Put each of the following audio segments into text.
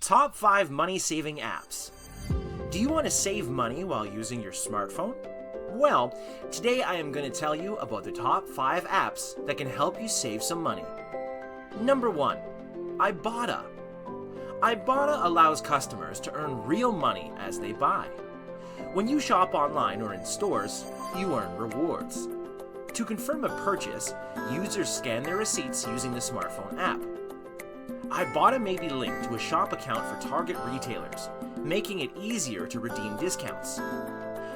Top 5 money-saving apps. Do you want to save money while using your smartphone? Well, today I am going to tell you about the top 5 apps that can help you save some money. Number 1. Ibotta. Ibotta allows customers to earn real money as they buy. When you shop online or in stores, you earn rewards. To confirm a purchase, users scan their receipts using the smartphone app. Ibotta may be linked to a shop account for target retailers, making it easier to redeem discounts.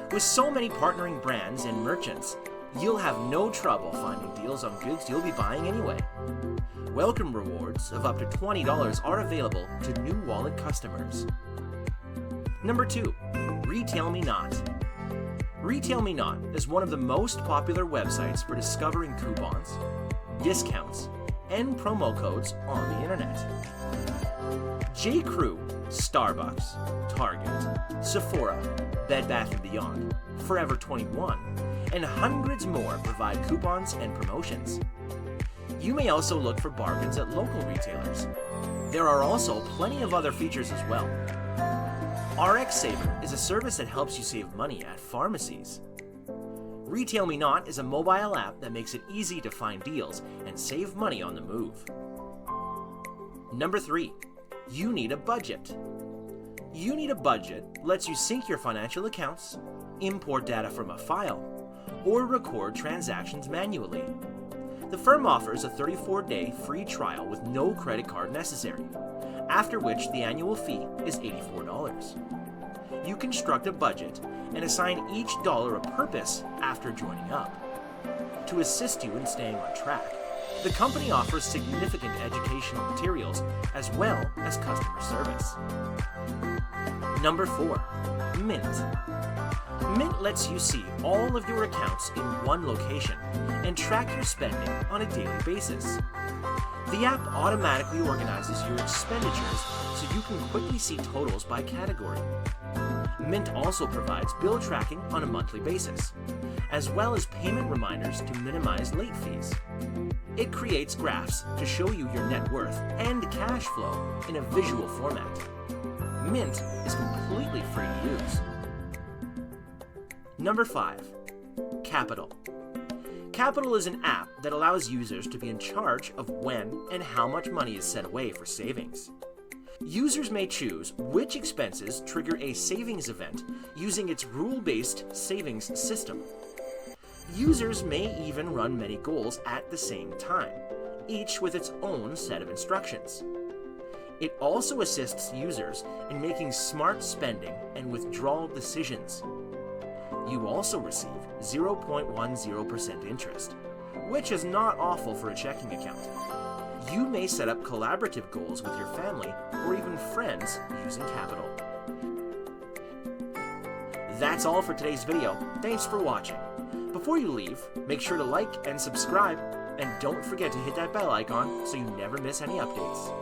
With so many partnering brands and merchants, you'll have no trouble finding deals on goods you'll be buying anyway. Welcome rewards of up to $20 are available to new wallet customers. Number 2. Retailmenot. Retailmenot is one of the most popular websites for discovering coupons, discounts, and promo codes on the internet. J.Crew, Starbucks, Target, Sephora, Bed Bath & Beyond, Forever 21, and hundreds more provide coupons and promotions. You may also look for bargains at local retailers. There are also plenty of other features as well. RX Saver is a service that helps you save money at pharmacies. Retailmenot is a mobile app that makes it easy to find deals and save money on the move. Number 3. You Need a Budget. You Need a Budget lets you sync your financial accounts, import data from a file, or record transactions manually. The firm offers a 34-day free trial with no credit card necessary, after which the annual fee is $84. You construct a budget and assign each dollar a purpose after joining up. To assist you in staying on track, the company offers significant educational materials as well as customer service. Number 4. Mint. Mint lets you see all of your accounts in one location and track your spending on a daily basis. The app automatically organizes your expenditures so you can quickly see totals by category. Mint also provides bill tracking on a monthly basis, as well as payment reminders to minimize late fees. It creates graphs to show you your net worth and cash flow in a visual format. Mint is completely free to use. Number 5. Qapital. Qapital is an app that allows users to be in charge of when and how much money is set away for savings. Users may choose which expenses trigger a savings event using its rule-based savings system. Users may even run many goals at the same time, each with its own set of instructions. It also assists users in making smart spending and withdrawal decisions. You also receive 0.10% interest, which is not awful for a checking account. You may set up collaborative goals with your family or even friends using Qapital. That's all for today's video. Thanks for watching. Before you leave, make sure to like and subscribe, and don't forget to hit that bell icon so you never miss any updates.